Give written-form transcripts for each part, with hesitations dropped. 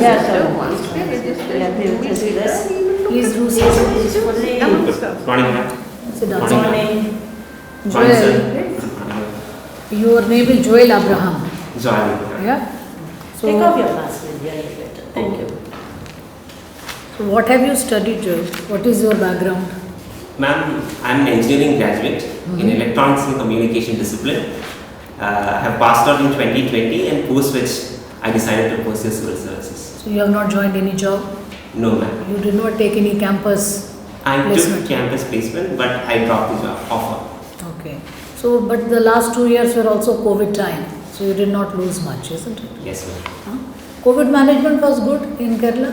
Yeah, so once we register this. Please do This so. is fully. Good morning, ma'am. Sit down. Morning. Morning. Morning, sir. Joel, your name is Joel Abraham. Join. Yeah. Take So, off your mask, will be a little better. Thank you. so what have you studied, Joel? What is your background? Ma'am, I'm an engineering graduate in electronics and communication discipline. I have passed out in 2020 and post which I decided to pursue civil services. So you have not joined any job. No, ma'am. You did not take any campus I placement. took campus placement, but I dropped the job offer. Okay. So, but the last 2 years were also COVID time. So you did not lose much, isn't it? Yes, ma'am. Huh? COVID management was good in Kerala.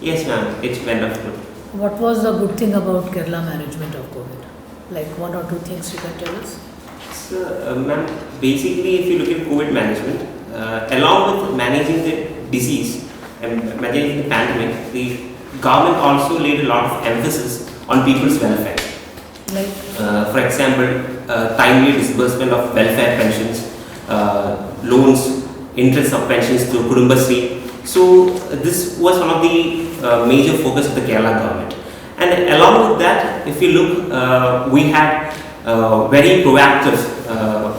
Yes, ma'am. It went off good. What was the good thing about Kerala management of COVID? Like one or two things you can tell us? So, ma'am, basically, if you look at COVID management, along with managing the disease and managing the pandemic, the government also laid a lot of emphasis on people's welfare. Like, For example, timely disbursement of welfare pensions, loans, interest of pensions through Kudumbasri. So this was one of the major focus of the Kerala government. And along with that, if you look, we had very proactive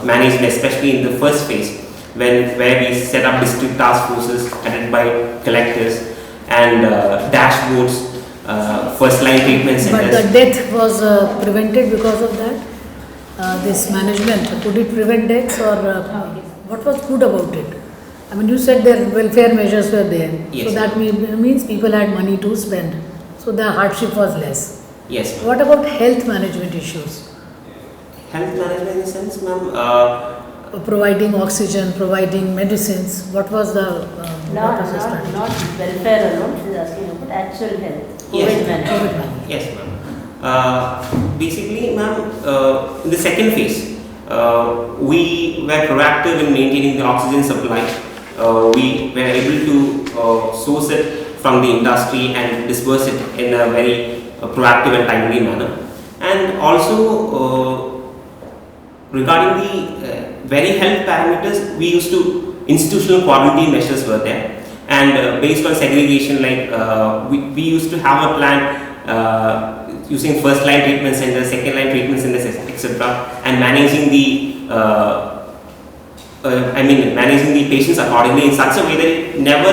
management, especially in the first phase, where we set up district task forces headed by collectors and dashboards, first line treatment centers. but the death was prevented because of that. This management, could it prevent deaths or what was good about it? I mean, you said their welfare measures were there, Yes. so that means people had money to spend, so the hardship was less. Yes, ma'am. What about health management issues? Health management in the sense, ma'am, Providing oxygen, providing medicines. What was the Not, what was the not, strategy? not welfare alone, she's asking about actual health. Yes. COVID management. COVID management. yes, ma'am. Basically, ma'am, in the second phase, we were proactive in maintaining the oxygen supply. We were able to source it from the industry and disperse it in a very proactive and timely manner. And also, regarding the very health parameters, we used to institutional quarantine measures were there, and based on segregation, like we used to have a plan using first line treatment centers, second line treatment centers, etc., and managing the managing the patients accordingly in such a way that it never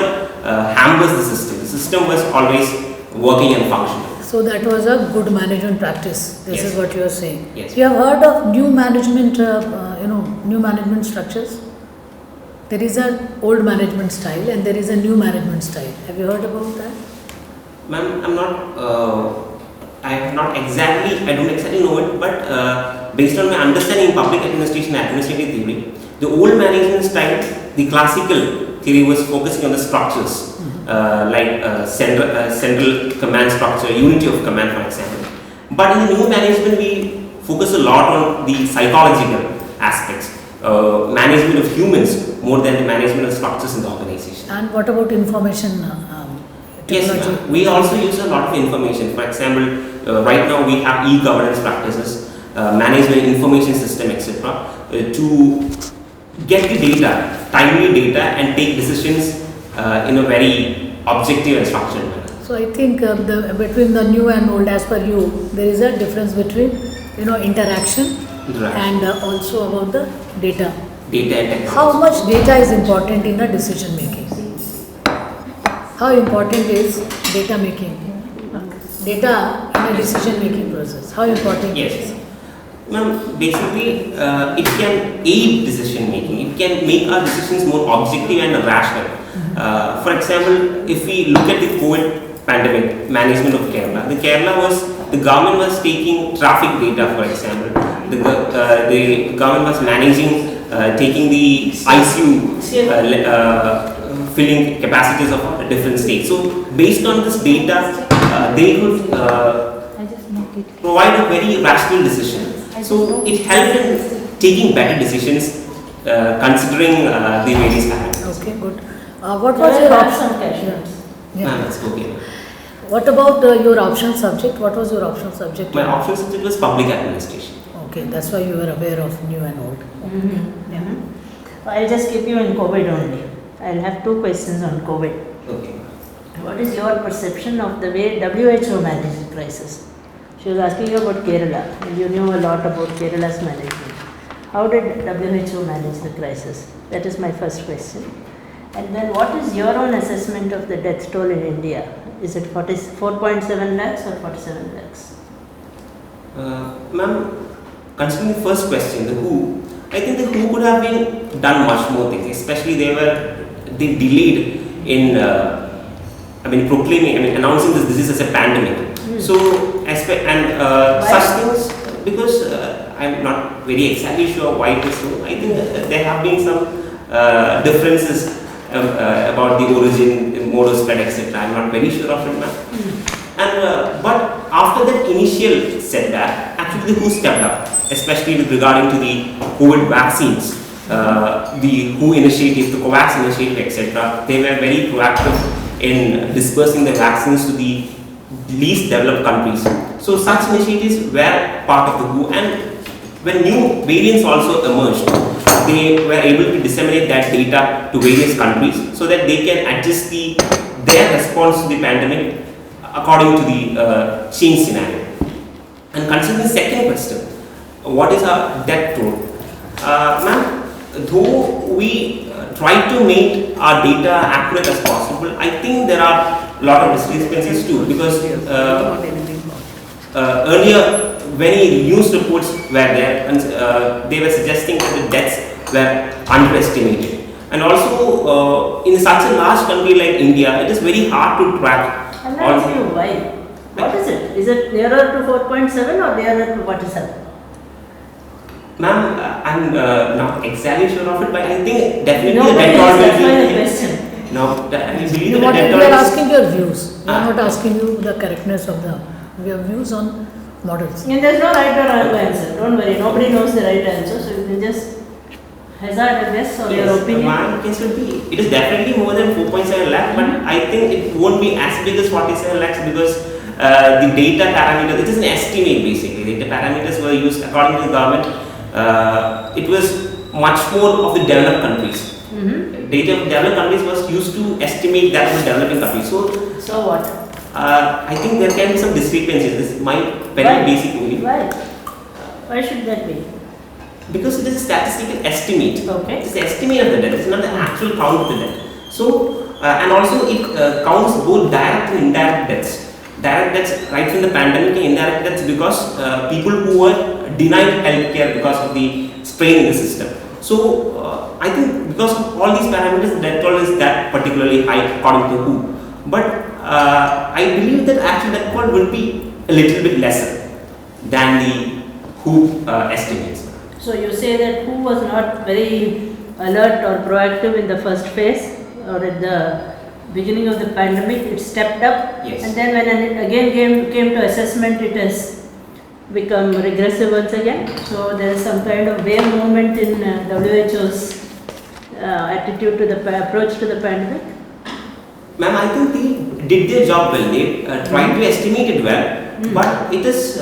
hampers the system. The system was always working and functional. So that was a good management practice. This Yes. is what you are saying. Yes. You have heard of new management, new management structures. There is an old management style and there is a new management style. Have you heard about that? Ma'am, I don't exactly know it, but based on my understanding in public administration and administrative theory, the old management style, the classical theory was focusing on the structures, like central command structure, unity of command, for example. But in the new management, we focus a lot on the psychological aspects, management of humans more than the management of structures in the organization. And what about information Yes, technology? ma'am. We also use a lot of information. For example, right now we have e-governance practices, management information system, etc., to get the data, timely data, and take decisions in a very objective and structured manner. So I think between the new and old, as per you, there is a difference between interaction and also about the data. Data and technology. How much data is important in a decision making? How important is data making? Data in a decision making process. How important Yes. it is? Ma'am, basically, it can aid decision making. It can make our decisions more objective and rational. For example, if we look at the COVID pandemic management of Kerala, the government was taking traffic data, for example. The government was managing, taking the ICU filling capacities of different states. So, based on this data, they could provide a very rational decision. So, it helped in taking better decisions, considering the various parameters. Okay, good. What was your option? Some questions. Yeah. Ma'am, that's okay. What about your option subject? What was your option subject? My option subject was public administration. Okay, that's why you were aware of new and old. I'll just keep you in COVID only. I'll have two questions on COVID. Okay. what is your perception of the way WHO managed the crisis? She was asking you about Kerala, and you knew a lot about Kerala's management. How did WHO manage the crisis? That is my first question. And then what is your own assessment of the death toll in India? Is it 4.7 lakhs or 47 lakhs? Ma'am, considering the first question, the WHO, I think the WHO could have been done much more things, especially they delayed in announcing this disease as a pandemic. So, such things, because I'm not very exactly sure why it is so. I think there have been some differences about the origin, mode of spread, etc. I'm not very sure of it, ma'am. And but after that initial setback, actually the WHO stepped up, especially with regarding to the COVID vaccines. The WHO initiative, the COVAX initiative, etc. They were very proactive in dispersing the vaccines to the least developed countries. So such initiatives were part of the WHO, and when new variants also emerged, they were able to disseminate that data to various countries so that they can adjust their response to the pandemic according to the change scenario. And considering the second question, what is our death toll? Ma'am, though we try to make our data accurate as possible, I think there are a lot of discrepancies too, because earlier many news reports were there, and they were suggesting that the deaths were underestimated. And also in such a large country like India, it is very hard to track. And I'll ask you why. What is it? Is it nearer to 4.7 or nearer to 47? Ma'am, I'm not exactly sure of it, but I think definitely No, the death toll that's will why the be. question. No, I believe We the death are toll is. asking your views. We are not asking you the correctness of your views on models. And there's no right or wrong answer. Don't worry, nobody knows the right answer, so you can just hazard a guess or your opinion. My case would be, it is definitely more than 4.7 lakh, but I think it won't be as big as 47 lakhs because the data parameters, it is an estimate basically. Data parameters were used according to the government. It was much more of the developed countries. Data of developed countries was used to estimate that of the developing countries. So what? I think there can be some discrepancies. This is my very basic opinion. Why? Why should that be? Because it is a statistical estimate. Okay. It is the estimate of the death. It is not the actual count of the death. So, and also it counts both direct and indirect deaths. Direct deaths right from the pandemic, and indirect deaths because people who were denied healthcare because of the strain in the system. So, I think because of all these parameters, the death toll is that particularly high according to WHO. But I believe that actually death toll will be a little bit lesser than the WHO estimates. So you say that WHO was not very alert or proactive in the first phase or at the beginning of the pandemic, it stepped up. Yes. And then when it again came to assessment, it has become regressive once again. So there is some kind of wave movement in WHO's attitude to the approach to the pandemic. Ma'am, I think they did their job well. They tried to estimate it well, but it is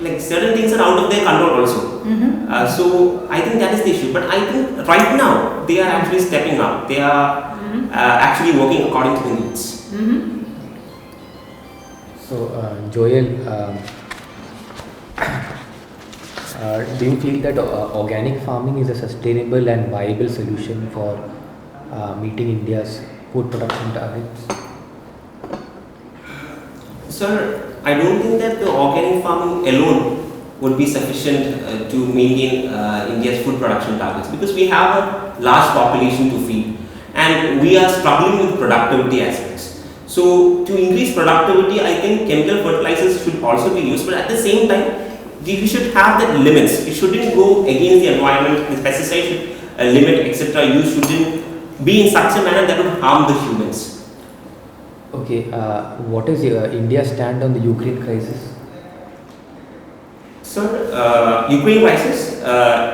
like certain things are out of their control also. So I think that is the issue. But I think right now they are actually stepping up. They are actually working according to the needs. So Joel, do you feel that organic farming is a sustainable and viable solution for meeting India's food production targets? Sir, I don't think that the organic farming alone would be sufficient to maintain India's food production targets, because we have a large population to feed and we are struggling with productivity aspects. So to increase productivity, I think chemical fertilizers should also be used, but at the same time we should have that limits. It shouldn't go against the environment. The pesticide should limit, etc. use shouldn't be in such a manner that would harm the humans. Okay, what is India's stand on the Ukraine crisis? Sir, Ukraine crisis,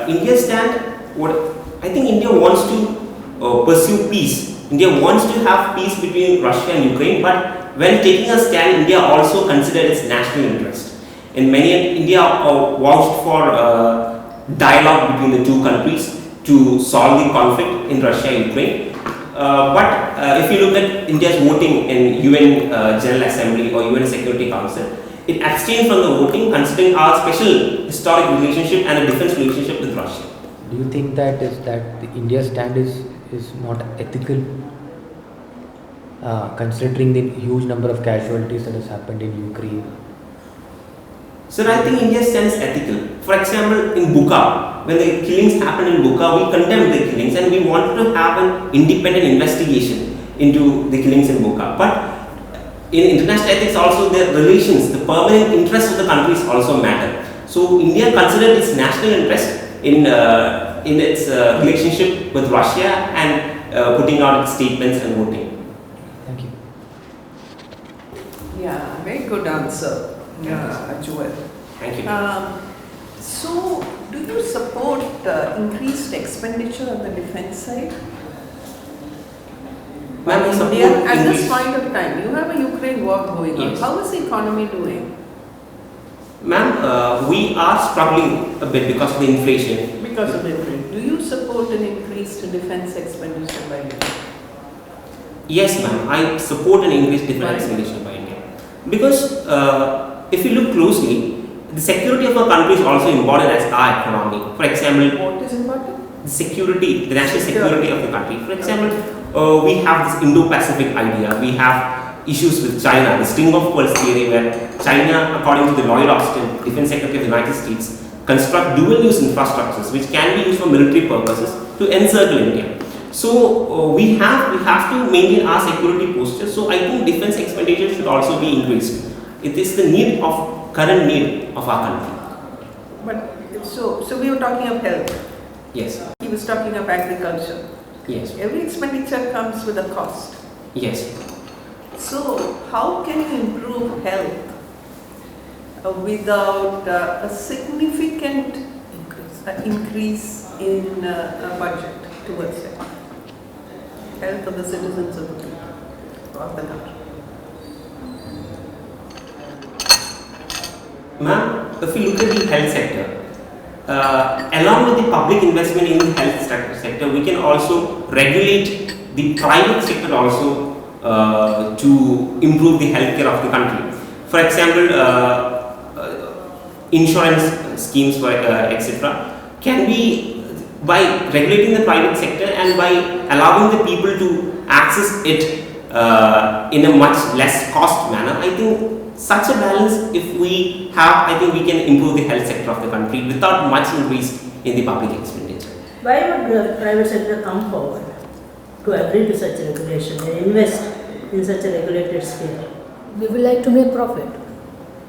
India's stand, I think India wants to pursue peace. India wants to have peace between Russia and Ukraine, but when taking a stand, India also considered its national interest. In many, India vouched for dialogue between the two countries to solve the conflict in Russia and Ukraine. but if you look at India's voting in UN General Assembly or UN Security Council, it abstained from the voting considering our special historic relationship and a defense relationship with Russia. Do you think that India's stand is not ethical, considering the huge number of casualties that has happened in Ukraine? So I think India's stand is ethical. For example, in Bucha, when the killings happened in Bucha, we condemned the killings and we wanted to have an independent investigation into the killings in Bucha. But in international ethics also, the relations, the permanent interests of the countries also matter. So India considered its national interest in its relationship with Russia and putting out its statements and voting. Thank you. Yeah, very good answer, Joel. Thank you. So, do you support increased expenditure on the defense side? Ma'am, I support India, at this increased- point of time, you have a Ukraine war going on. Yes. How is the economy doing? Ma'am, we are struggling a bit because of the inflation. Because of Ukraine. Do you support an increased defense expenditure by India? Yes, ma'am, I support an increased defense expenditure by India. Because if you look closely, the security of our country is also important as our economy. For example, What is important? the security, the national security of the country. For example, we have this Indo-Pacific idea. We have issues with China, the string of pearls theory, where China, according to the Lloyd Austin, Defense Secretary of the United States, construct dual-use infrastructures which can be used for military purposes to encircle India. So we have to maintain our security posture. So I think defense expenditure should also be increased. It is the current need of our country. But so we were talking of health. Yes. He was talking of agriculture. Yes. Every expenditure comes with a cost. Yes. So, how can you improve health without a significant increase in a budget towards it? Health of the citizens of the people, of the country. Ma'am, if you look at the health sector, along with the public investment in the health sector, we can also regulate the private sector also to improve the healthcare of the country. For example, insurance schemes, etc., can be by regulating the private sector and by allowing the people to access it in a much less cost manner. I think such a balance, if we have, I think we can improve the health sector of the country without much increase in the public expenditure. Why would the private sector come forward to agree to such regulation and invest in such a regulated sphere? They will like to make profit.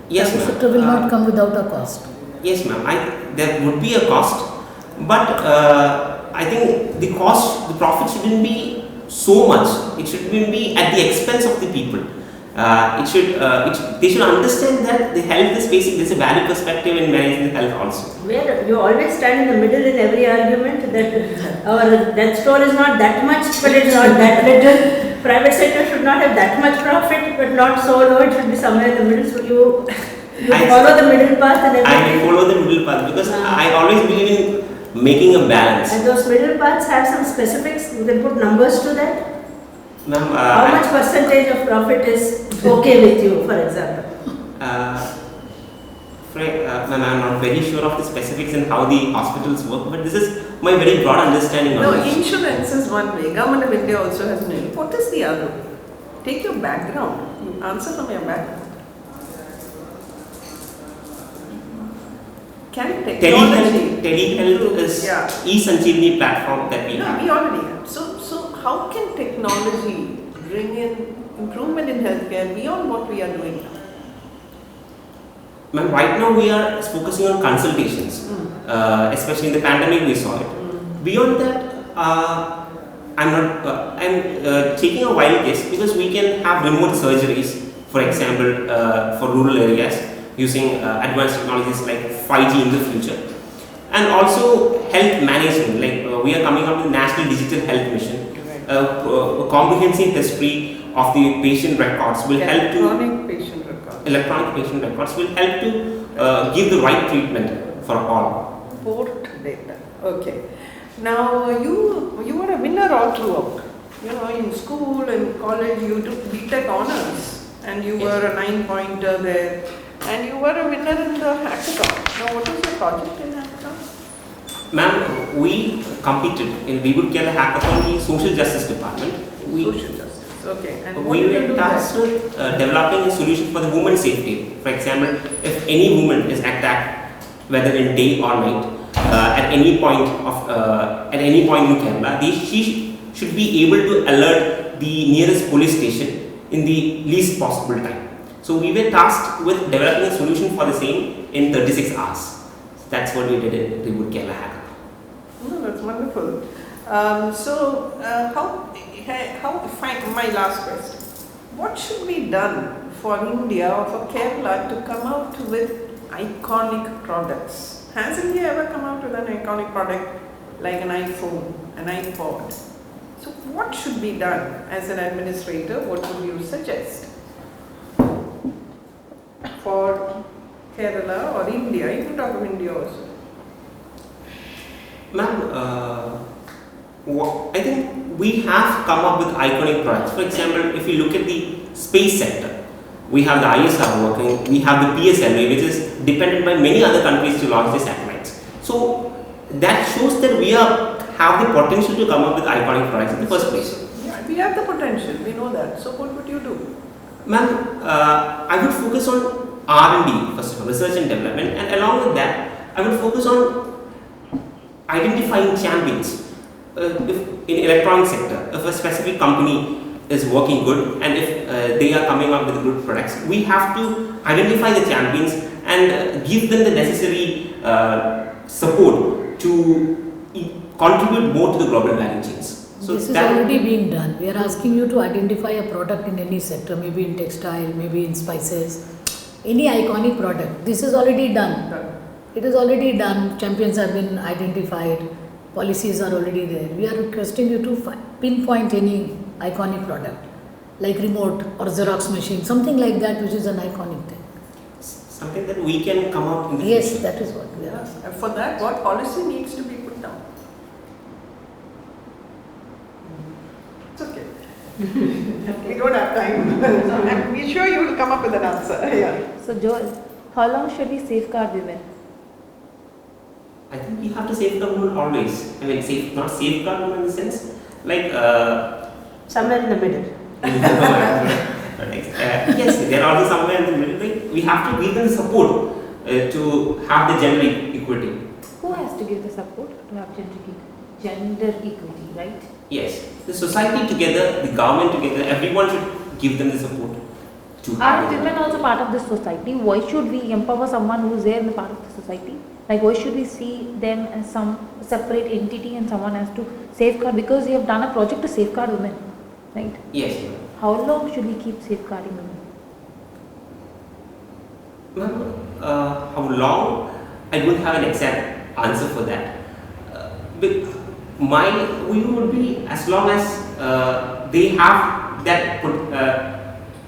Yes, The ma'am. sector will not come without a cost. Yes, ma'am. There would be a cost, but I think the profit shouldn't be so much. It shouldn't be at the expense of the people. They should understand that the health is basic. There's a value perspective in managing the health also. Where you always stand in the middle in every argument that our death toll is not that much, but it's not that little. Private sector should not have that much profit, but not so low. It should be somewhere in the middle. So you follow the middle path and everything. I follow the middle path because I always believe in making a balance. And those middle paths have some specifics. You can put numbers to that. Ma'am, How much percentage of profit is okay with you, for example? Ma'am, I'm not very sure of the specifics and how the hospitals work, but this is my very broad understanding on No, it. insurance is one way. Government of India also has many. What is the other way? Take your background. You answer from your background. Can technology Telehealth is Yeah. e-Sanjeevani platform that we No, have. we already have. So how can technology bring in improvement in healthcare beyond what we are doing now? Ma'am, right now we are focusing on consultations, especially in the pandemic we saw it. Beyond that, I'm taking a wild guess because we can have remote surgeries, for example, for rural areas using advanced technologies like 5G in the future. And also health management, like we are coming up with National Digital Health Mission. A comprehensive history of the patient records will help to electronic patient records will help to give the right treatment for all. Port data. Okay. Now you were a winner all throughout. in school and college you took BTech honors and you were a 9-pointer there and you were a winner in the hackathon. Now what was your project in hackathon? Ma'am, we competed in we would get a hackathon in social justice department. Social justice, okay. And what We did you were do tasked there? with developing a solution for the women's safety. For example, if any woman is attacked, whether in day or night, at any point in Kerala, she should be able to alert the nearest police station in the least possible time. So we were tasked with developing a solution for the same in 36 hours. That's what we did in Reboot Kerala Hackathon. Oh, that's wonderful. My last question. What should be done for India or for Kerala to come out with iconic products? Has India ever come out with an iconic product like an iPhone, an iPod? So what should be done as an administrator? What would you suggest for Kerala or India? You can talk of India also. Ma'am, I think we have come up with iconic products. For example, if you look at the space sector, we have the ISR working, we have the PSLV, which is dependent by many other countries to launch their satellites. So that shows that we have the potential to come up with iconic products in the first place. Yeah, we have the potential, we know that. So what would you do? Ma'am, I would focus on R&D, first of all, research and development, and along with that, I would focus on identifying champions. If in electronic sector, if a specific company is working good and if they are coming up with good products, we have to identify the champions and give them the necessary support to contribute more to the global value chains. So this is already being done. We are asking you to identify a product in any sector, maybe in textile, maybe in spices, any iconic product. This is already done. It is already done. Champions have been identified. Policies are already there. We are requesting you to pinpoint any iconic product, like remote or Xerox machine, something like that, which is an iconic thing. Something that we can come up in the Yes, future. that is what we are asking. And for that, what policy needs to be put down? It's okay. We don't have time. I'm sure you will come up with an answer. Yeah. So Joel, how long should we safeguard women? I think we have to safeguard women always. I mean, not safeguard women in the sense, like Somewhere in the middle. yes, they are also somewhere in the middle. Like, we have to give them support to have the gender equity. Who has to give the support to have gender equity, right? Yes, the society together, the government together, everyone should give them the support. To Are have the women gender. also part of this society? Why should we empower someone who is there in the part of the society? Like, why should we see them as some separate entity and someone has to safeguard? Because we have done a project to safeguard women, right? Yes, ma'am. How long should we keep safeguarding women? Ma'am, how long? I don't have an exact answer for that. We would be as long as they have that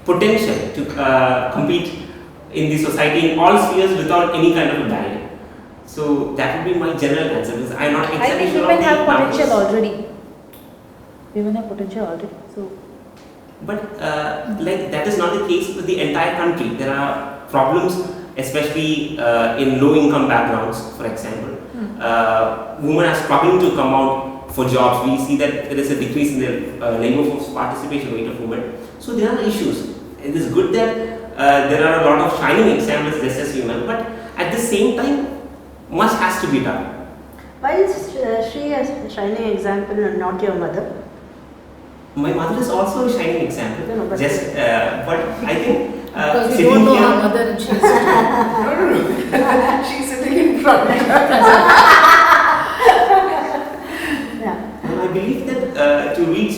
potential to compete in the society in all spheres without any kind of a barrier. So that would be my general answer because I am not exactly I think sure women of the have potential numbers. already. Women have potential already. So But like that is not the case with the entire country. There are problems, especially in low-income backgrounds. For example, women are struggling to come out for jobs. We see that there is a decrease in the labor force participation rate of women. So there are issues. It is good that there are a lot of shining examples just as women, but at the same time, much has to be done. Why is she a shining example and not your mother? My mother is also a shining example. No, but- But I think Because we sitting don't know here- our mother and she is No. She's sitting in front. Yeah. And I believe that to reach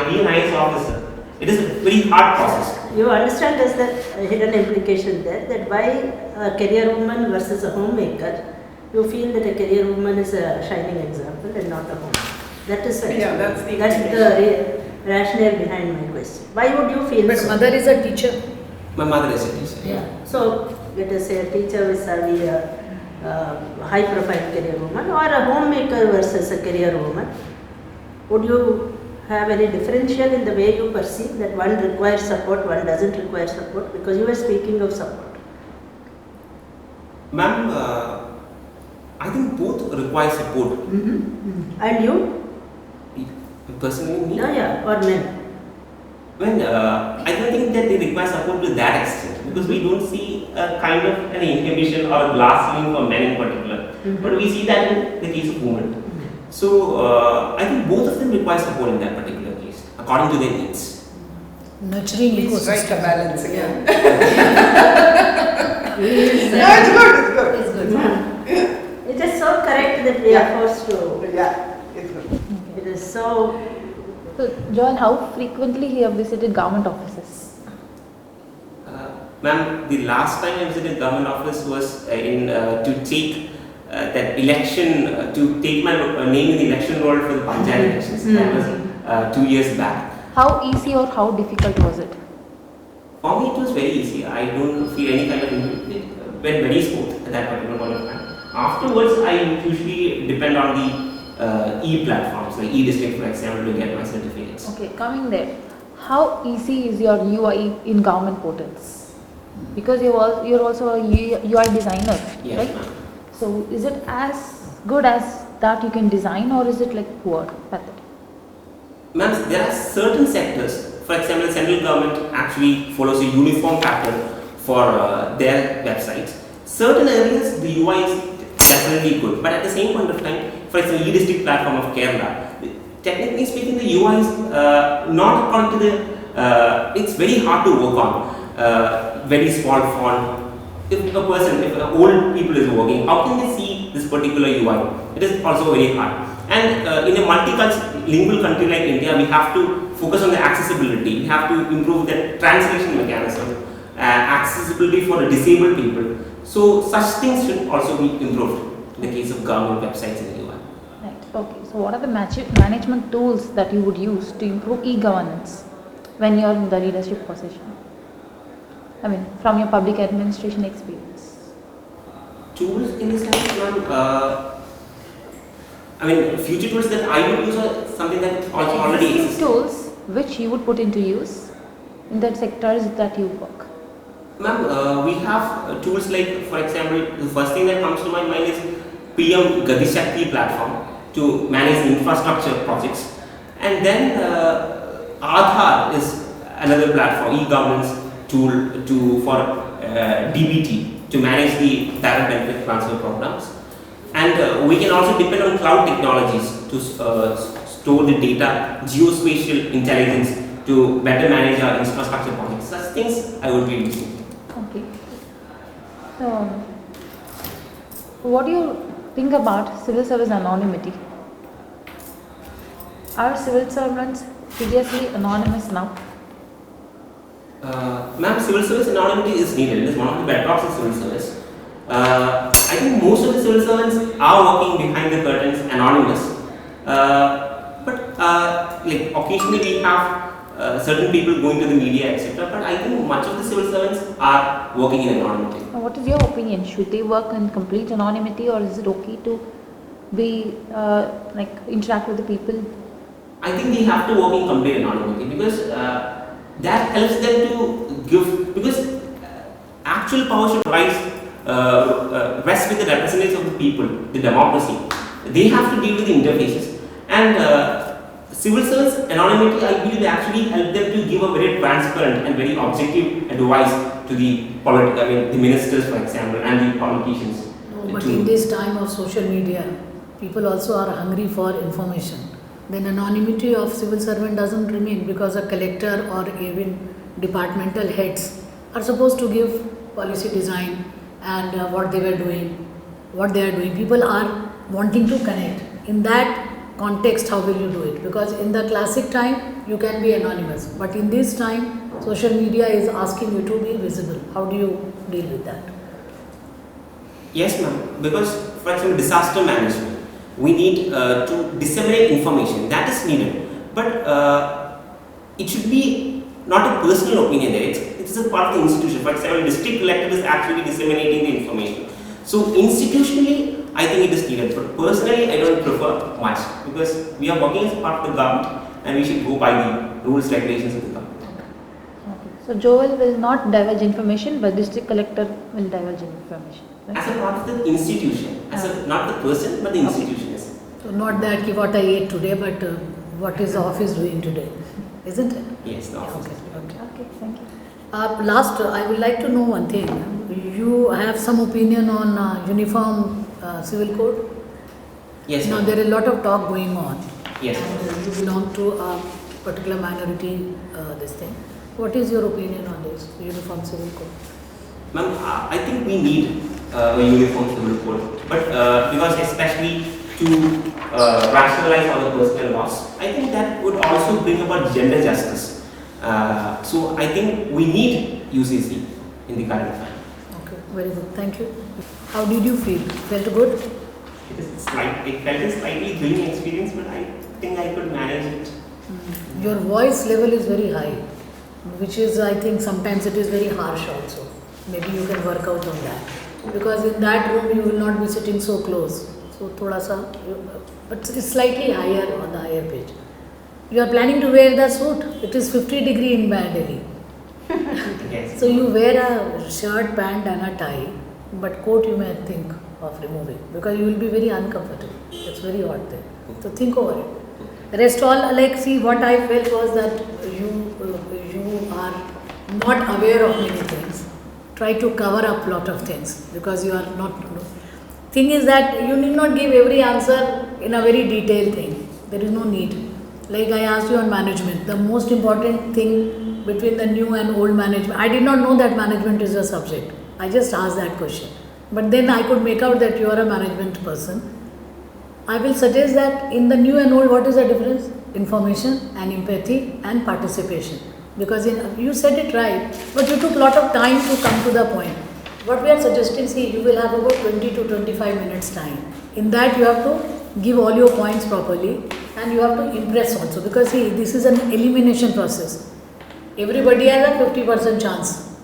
be an IS officer, it is a very hard process. You understand there's that hidden implication there, that why a career woman versus a homemaker, you feel that a career woman is a shining example and not a homemaker. That is Yeah, that's the rationale behind my question. Why would you feel But so? mother is a teacher. My mother is a teacher. Yeah. So, let us say a teacher vis-a-vis a high-profile career woman or a homemaker versus a career woman. Would you have any differential in the way you perceive that one requires support, one doesn't require support? Because you were speaking of support. Ma'am, I think both require support. And you? Personally, me? Yeah, or men. When I don't think that they require support to that extent, because we don't see a kind of an inhibition or a glass ceiling for men in particular, but we see that in the case of women. So I think both of them require support in that particular case, according to their needs. Nurturing Please strike ecosystem. a balance again. No, it's good. It's good. It is so correct that we are forced to. Yeah, it's good. It is so. So, Joel, how frequently you have visited government offices? Ma'am, the last time I visited government office was to take that election, to take my name in the election roll for the Panchayat elections. That was 2 years back. How easy or how difficult was it? For me, it was very easy. I don't feel any kind of it went very smooth at that particular point of time. Afterwards, I usually depend on the e-platforms like e-district, for example, to get my certificates. Okay, coming there, how easy is your UI in government portals? Because you're also a UI designer, Yes, right? ma'am. So is it as good as that you can design, or is it like poor, pathetic? Ma'am, there are certain sectors, for example, the central government actually follows a uniform pattern for their websites. Certain areas, the UI is definitely good, but at the same point of time, for example, e-district platform of Kerala, technically speaking, the UI is not according to the, it's very hard to work on, very small font. If old people is working, how can they see this particular UI? It is also very hard. And in a multilingual country like India, we have to focus on the accessibility. We have to improve the translation mechanism, accessibility for the disabled people. So such things should also be improved in the case of government websites in the UI. Right. Okay. So what are the management tools that you would use to improve e-governance when you're in the leadership position? I mean, from your public administration experience. Tools in the sense, ma'am, I mean, future tools that I would use are something that also already Existing exists. tools which you would put into use in the sectors that you work. Ma'am, we have tools like, for example, the first thing that comes to my mind is PM Gati Shakti platform to manage the infrastructure projects. And then Aadhaar is another platform, e-governance tool for DBT to manage the direct benefit transfer programs. And we can also depend on cloud technologies to store the data, geospatial intelligence to better manage our infrastructure projects. Such things I would be using. Okay. So, what do you think about civil service anonymity? Are civil servants seriously anonymous now? Ma'am, civil service anonymity is needed. It is one of the bedrocks of civil service. I think most of the civil servants are working behind the curtains anonymous. But like occasionally we have certain people going to the media, etc. But I think much of the civil servants are working in anonymity. Now, what is your opinion? Should they work in complete anonymity, or is it okay to be like interact with the people? I think they have to work in complete anonymity because that helps them to give, because actual power should rest with the representatives of the people, the democracy. They have to deal with the interfaces. And civil service anonymity, I believe, actually help them to give a very transparent and very objective advice to the the ministers, for example, and the politicians. No, but in this time of social media, people also are hungry for information. Then anonymity of civil servant doesn't remain, because a collector or even departmental heads are supposed to give policy design and what they were doing, what they are doing. People are wanting to connect. In that context, how will you do it? Because in the classic time, you can be anonymous. But in this time, social media is asking you to be visible. How do you deal with that? Yes, ma'am. Because, for example, disaster management, we need to disseminate information. That is needed. But it should be not a personal opinion there. It's a part of the institution. For example, district collector is actually disseminating the information. So institutionally, I think it is needed. But personally, I don't prefer much, because we are working as part of the government, and we should go by the rules, regulations of the government. Okay. So Joel will not divulge information, but district collector will divulge information. Right? As a part of the institution, not the person, but the institution. Yes. So not that what I ate today, but what is the office doing today, isn't it? Yes, the office. Okay, thank you. Last, I would like to know one thing. You have some opinion on uniform civil code? Yes, Now ma'am. there is a lot of talk going on. Yes, And you belong to a particular minority. This thing. What is your opinion on this uniform civil code? Ma'am, I think we need a uniform civil code, but because especially to rationalize all the personal laws, I think that would also bring about gender justice. So I think we need UCC in the current time. Okay, very good. Thank you. How did you feel? Felt good? It felt a slightly thrilling experience, but I think I could manage it. Your voice level is very high, which is, I think, sometimes it is very harsh also. Maybe you can work out on that. Because in that room you will not be sitting so close. So, thoda sa, but it's slightly higher on the higher pitch. You are planning to wear the suit. It is 50 degree in Delhi. Yes. So you wear a shirt, pant and a tie, but coat you may think of removing because you will be very uncomfortable. It's very hot there. So think over it. Rest all, like, see, what I felt was that you are not aware of many things. Try to cover up lot of things because you are not. Thing is that you need not give every answer in a very detailed thing. There is no need. Like I asked you on management, the most important thing between the new and old management. I did not know that management is a subject. I just asked that question. But then I could make out that you are a management person. I will suggest that in the new and old, what is the difference? Information and empathy and participation. Because you said it right, but you took a lot of time to come to the point. What we are suggesting, see, you will have about 20 to 25 minutes time. In that you have to give all your points properly and you have to impress also. Because see, this is an elimination process. Everybody has a 50% chance.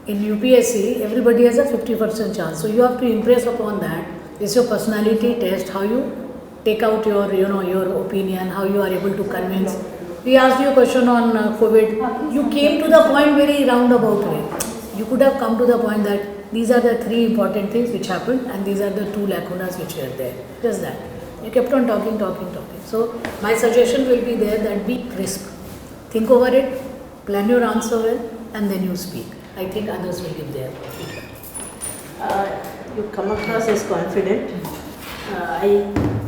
In UPSC, everybody has a 50% chance. So you have to impress upon that. It's your personality test, how you take out your, your opinion, how you are able to convince. We asked you a question on COVID. You came to the point very roundabout way. You could have come to the point that these are the 3 important things which happened and these are the 2 lacunas which were there. Just that. You kept on talking. So my suggestion will be there that be crisp. Think over it, plan your answer well and then you speak. I think others will give their feedback. You come across as confident. I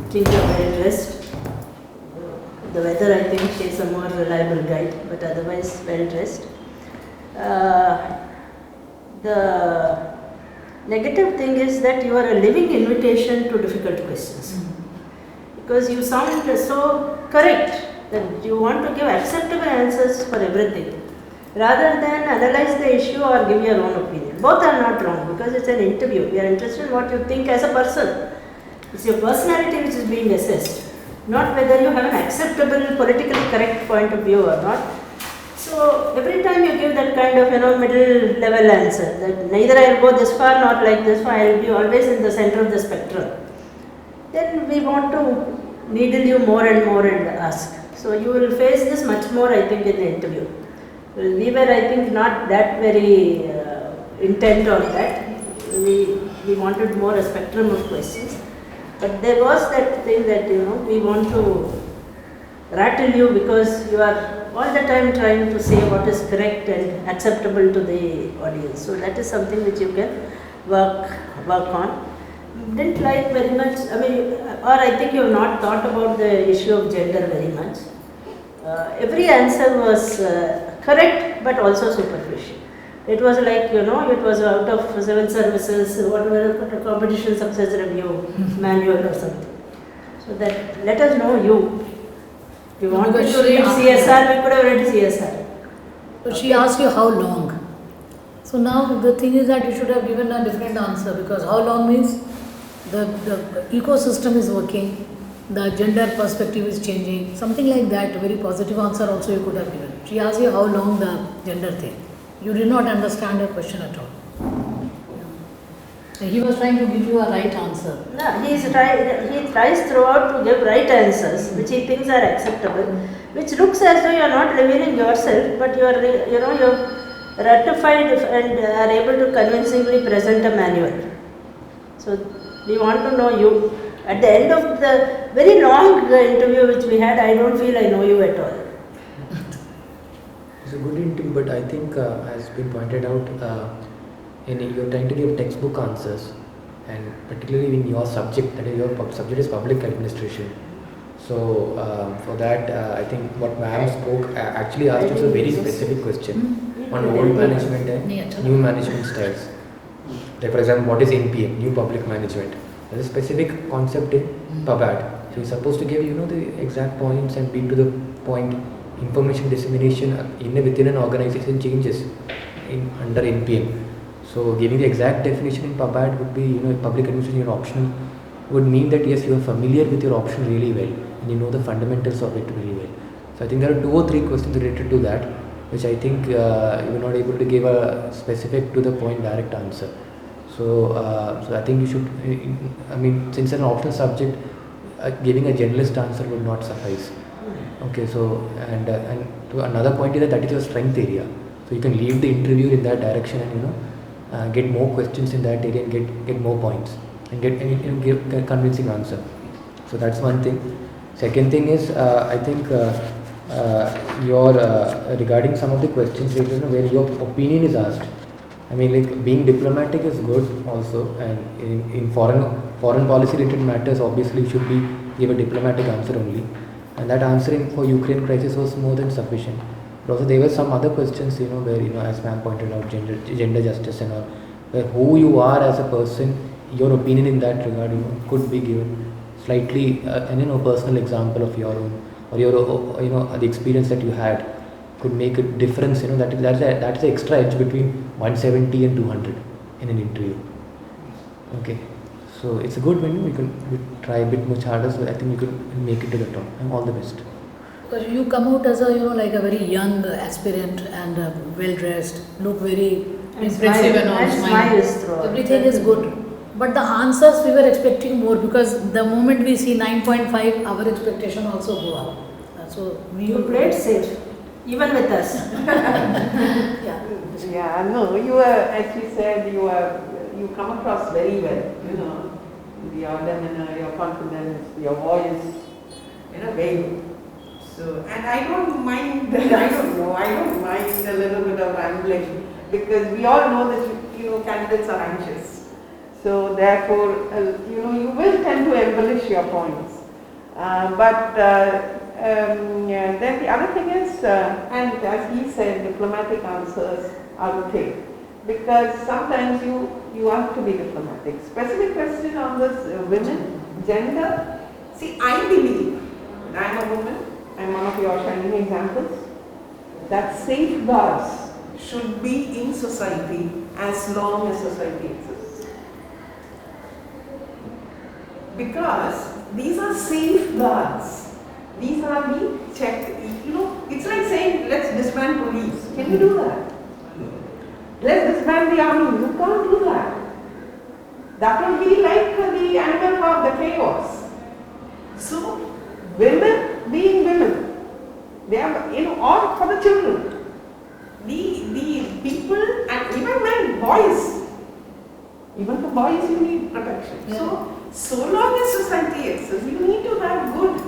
think you are well dressed. The weather, I think, she is a more reliable guide, but otherwise well dressed. The negative thing is that you are a living invitation to difficult questions. Because you sound so correct that you want to give acceptable answers for everything, rather than analyze the issue or give your own opinion. Both are not wrong because it's an interview. We are interested in what you think as a person. It's your personality which is being assessed, not whether you have an acceptable, politically correct point of view or not. So every time you give that kind of middle level answer, that neither I will go this far nor like this far, I will be always in the center of the spectrum, then we want to needle you more and more and ask. So you will face this much more, I think, in the interview. We were, I think, not that very intent on that. We wanted more a spectrum of questions. But there was that thing that, we want to rattle you because you are all the time trying to say what is correct and acceptable to the audience. So that is something which you can work on. Didn't like very much, or I think you have not thought about the issue of gender very much. Every answer was correct but also superficial. It was like, it was out of civil services, whatever, competition success review manual or something. So that, let us know you. If you wanted to read CSR, we could have read CSR. So she asked you how long. So now the thing is that you should have given a different answer because how long means the ecosystem is working, the gender perspective is changing, something like that. A very positive answer also you could have given. She asked you how long the gender thing. You did not understand her question at all. He was trying to give you a right answer. No, he tries throughout to give right answers, which he thinks are acceptable. which looks as though you are not revealing yourself, but you are, you've ratified and are able to convincingly present a manual. So we want to know you. At the end of the very long interview which we had, I don't feel I know you at all. It's a good interview, but I think, as been pointed out, you're trying to give textbook answers, and particularly in your subject, that is your subject is public administration. So for that, I think what ma'am spoke actually asked us a very specific question on old management and new management styles. Like for example, what is NPM, New Public Management? There's a specific concept in PubAd. So you're supposed to give the exact points and be to the point. Information dissemination within an organization changes under NPM. So giving the exact definition in PubAd would be, public administration optional would mean that yes, you are familiar with your option really well and you know the fundamentals of it really well. So I think there are 2 or 3 questions related to that, which I think you were not able to give a specific to the point direct answer. So I think you should, since an optional subject, giving a generalist answer would not suffice. Okay, so and to another point is that is your strength area. So you can leave the interviewer in that direction and get more questions in that area and get more points and give a convincing answer. So that's one thing. Second thing is I think your regarding some of the questions where your opinion is asked. Like being diplomatic is good also, and in foreign policy related matters, obviously should be give a diplomatic answer only, and that answering for Ukraine crisis was more than sufficient. But also there were some other questions, where as ma'am pointed out, gender justice and all, where who you are as a person, your opinion in that regard, could be given slightly, and personal example of your own, or your the experience that you had could make a difference. That's the extra edge between 170 and 200 in an interview. Okay, so it's a good when we try a bit much harder. So I think we can make it to the top. And all the best. Because you come out as a like a very young aspirant and well dressed, look very impressive and all, smile. Everything is good. But the answers we were expecting more, because the moment we see 9.5, our expectation also go up. So you played safe, even with us. Yeah, no, you were, as we said, you come across very well, your demeanor, your confidence, your voice, very good. So, and I don't mind a little bit of rambling, because we all know that, candidates are anxious. So therefore, you will tend to embellish your points. But then the other thing is, and as he said, diplomatic answers are okay, because sometimes you have to be diplomatic. Specific question on this women, gender. See, I believe, and I am a woman, I am one of your shining examples, that safeguards should be in society as long as society exists. Because these are safeguards. These are the checked. It's like saying, let's disband police. Can you do that? Let's disband the army. You can't do that. That will be like the animal farm, the chaos. So, women being women, they are, or for the children, the people, and even men, boys. Even for boys, you need protection. Yeah. So long as society exists, you need to have good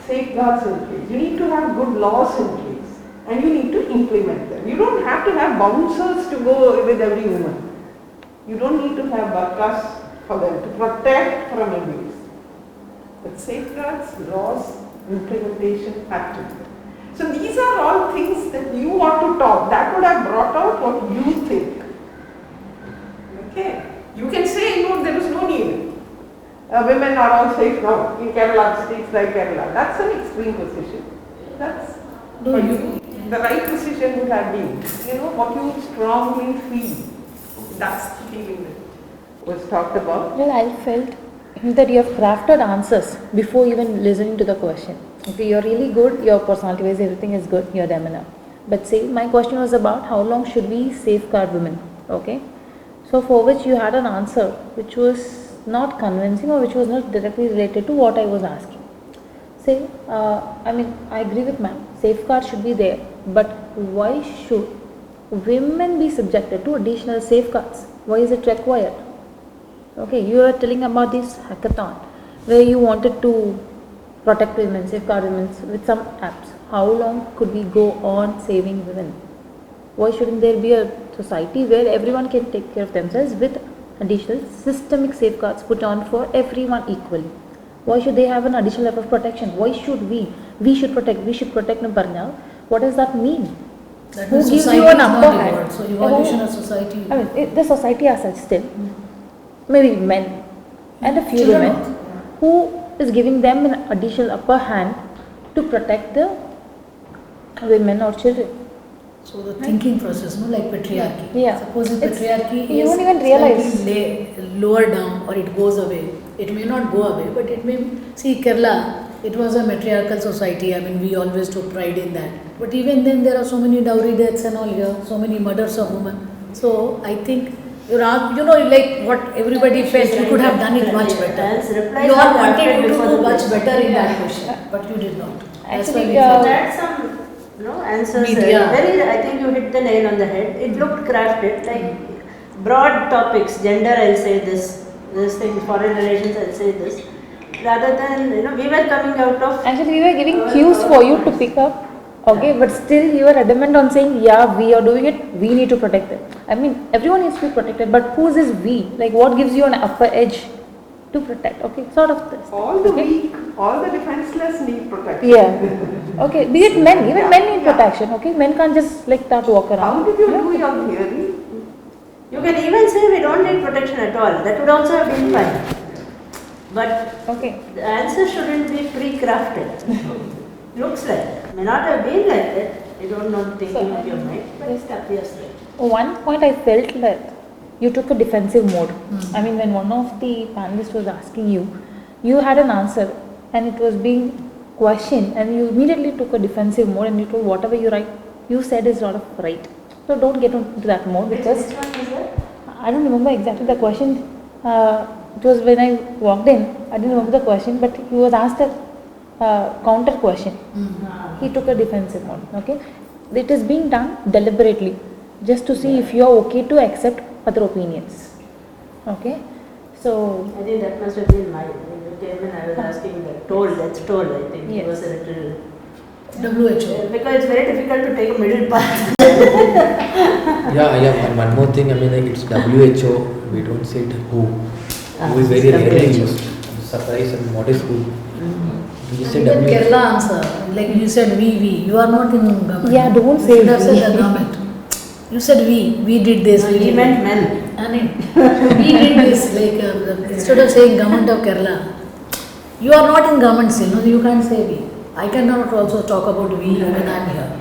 safeguards in place. You need to have good laws in place, and you need to implement them. You don't have to have bouncers to go with every woman. You don't need to have burqas for them to protect from abuse. But safeguards, laws, implementation have to be. So these are all things that you want to talk. That would have brought out what you think. Okay. You can say, there is no need. Women are all safe now in Kerala, states like Kerala. That's an extreme position. That's for you. The right position would have been, what you strongly feel. That's the feeling that was talked about. Well, I felt that you have crafted answers before even listening to the question. Okay, you're really good, your personality wise, everything is good, your demeanor. But say, my question was about how long should we safeguard women? Okay, so for which you had an answer which was not convincing, or which was not directly related to what I was asking. say, I mean, I agree with ma'am, safeguard should be there, but why should women be subjected to additional safeguards? Why is it required? Okay, you are telling about this hackathon where you wanted to protect women, safeguard women with some apps. How long could we go on saving women? Why shouldn't there be a society where everyone can take care of themselves with additional systemic safeguards put on for everyone equally? Why should they have an additional level of protection? Why should we should protect them Parnal? What does that mean? That Who means gives society you an is not upper hand? evolved. So evolution of society. I mean, the society as such still, maybe men and a few Children women, who is giving them an additional upper hand to protect the women or children. So the thinking process, no, like patriarchy. Yeah. Suppose if It's- patriarchy you is don't even realize. slightly lower down or it goes away. It may not go away, but it may. See, Kerala, it was a matriarchal society. I mean, we always took pride in that. But even then, there are so many dowry deaths and all here, so many murders of women. So I think like what everybody felt, you could have done it much better. You all wanted to do much better in that question, but you did not. That's why Actually, we So felt- that's some answers. Media. I think you hit the nail on the head. It looked crafted, like broad topics. Gender, I'll say this thing. Foreign relations, I'll say this. Rather than we were coming out of. Actually, we were giving cues for you to pick up, okay, but still you are adamant on saying, yeah, we are doing it, we need to protect them. I mean, everyone needs to be protected, but who's this we? Like, what gives you an upper edge to protect? Okay, sort of this. All the Okay? weak, all the defenseless need protection. Yeah. Okay, be it men, even men need protection, okay? Men can't just like that walk around. How did you do your theory? You can even say we don't need protection at all. That would also have been fine. But Okay. the answer shouldn't be pre-crafted. Looks like. May not have been like that. I don't know the thinking of your mind. But it's appears like. One point I felt that you took a defensive mode. I mean, when one of the panelists was asking you, you had an answer and it was being questioned and you immediately took a defensive mode and you told whatever you said is not right. So don't get into that mode because Which one is that? I don't remember exactly the question. It was when I walked in. I didn't remember the question, but he was asked a counter question. He took a defensive mode. Okay, it is being done deliberately, just to see if you are okay to accept other opinions. Okay, so I think that must have been mine. When you came in, I was asking that. That's told, I think. Yes. It was a little. WHO. Because it's very difficult to take a middle path. And one more thing, I mean, like it's WHO, we don't say it who. Who is very it's rarely WHO. used. Surprise, and what is who? We say Even WHO. Kerala answer, like you said we, you are not in government. Yeah, don't You say should have we. said the government. You said we did this, we He did meant that. men. And we did this, like instead of saying government of Kerala, you are not in government still, no, you can't say we. I cannot also talk about we when I am here.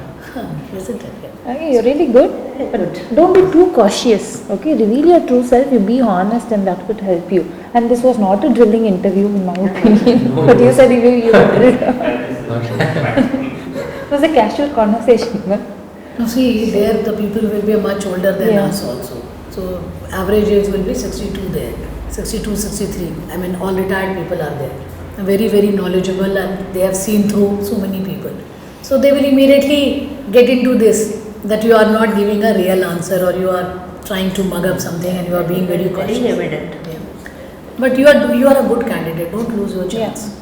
Isn't it? okay, you're really good, but don't be too cautious. Okay, reveal your true self. You be honest, and that would help you. And this was not a drilling interview, in my opinion. No, But no. you said you were drilled. Okay. It was a casual conversation. No? Now see, there the people will be much older than Yeah. us also. So average age will be 62 there, 62, 63. I mean all retired people are there. Very, very knowledgeable and they have seen through so many people. So they will immediately get into this, that you are not giving a real answer or you are trying to mug up something and you are being very cautious. Very evident. Yeah. But you are a good candidate, don't lose your chance.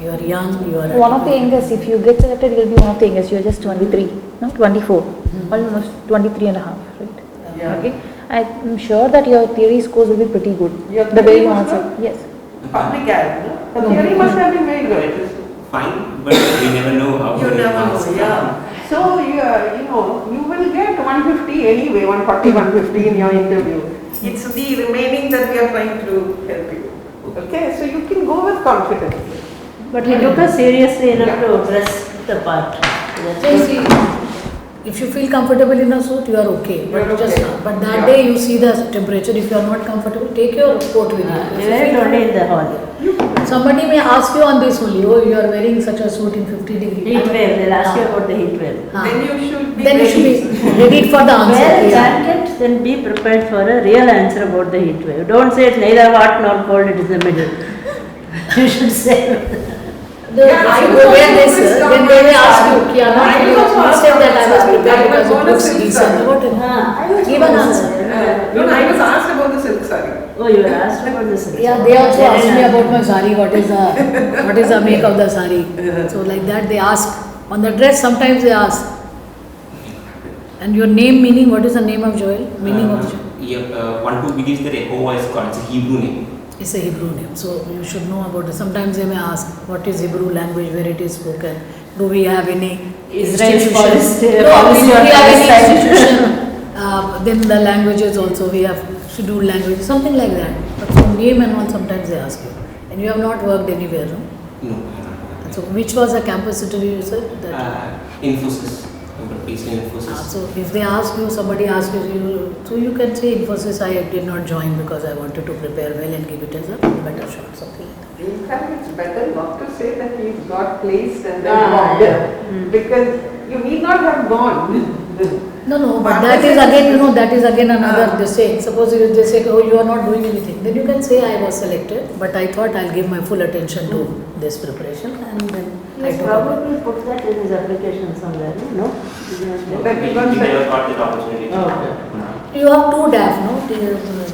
You are young, you are One of the youngest, if you get selected, you will be one of the youngest. You are just 23, no, 24, almost 23 and a half, right? Yeah. Okay. I'm sure that your theory scores will be pretty good. Your The way theory you was answer. Yes. Public ad, no? The theory must have been very good. Fine, but we never know how You many never marks know, come. yeah. So, you will get 150 anyway, 140, 150 in your interview. It's the remaining that we are trying to help you. Okay, so you can go with confidence. But he took us seriously enough to dress the part. That's So good. see, if you feel comfortable in a suit, you are okay. But You're just okay. but that Yeah. day you see the temperature. If you are not comfortable, take your coat with you. If We you were feel only in the hall. somebody may ask you on this only. Oh, you are wearing such a suit in 50 degrees. Heat wave, they'll ask you about the heat wave. Then you should be Then you should be ready for the answer. Wear a Yeah. jacket, then be prepared for a real answer about the heat wave. Don't say it's neither hot nor cold, it is the middle. You should say. Yeah, I if you was go wear also this, fixed on then they may my ask you, saree. कि I'm not I feeling was it. also You said that I was asked prepared about because it the looks silk decent. saree. What? I was Give an answer. No, I was asked about the silk saree. Oh, you were asked about this. Yeah, they also asked me about my sari. What is the make of the sari? So like that they ask on the dress. Sometimes they ask. And your name meaning? What is the name of Joel? Meaning of Joel? Yeah, one who believes that Jehovah is God. It's a Hebrew name. It's a Hebrew name, so you should know about it. Sometimes they may ask, what is Hebrew language, where it is spoken? Do we have any Israel's institution? policy- No, policy do on we have any Palestine. institution? Then the languages also, we have scheduled languages, something like that. But so name and all sometimes they ask you. And you have not worked anywhere, no? No. So which was the campus interview you said? Infosys. I'm based in Infosys. So if they ask you, somebody asks you, so you can say Infosys, I did not join because I wanted to prepare well and give it as a better shot, something like that. In fact, it's better not to say that he's got placed and then Ah, walked yeah. in, because you need not have gone. No, but that is again, that is again another this saying. Suppose they say, oh, you are not doing anything. Then you can say, I was selected, but I thought I'll give my full attention to this preparation, and then I Yes, took up. probably put that in his application somewhere, no? Did you not do But it? we We got never that. got that opportunity. Oh, okay. You have two DAF, no?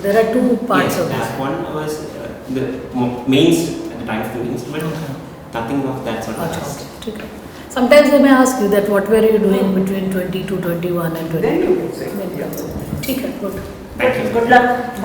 There are two parts Yes, of this. that one was the mains at the time of the mains, but Okay. nothing of that sort of Okay, task. okay, ठीक है. Sometimes they may ask you that what were you doing between 20 to 21 and 22. Then you can say. Then you can say. ठीक है, good. Thank you. Good luck.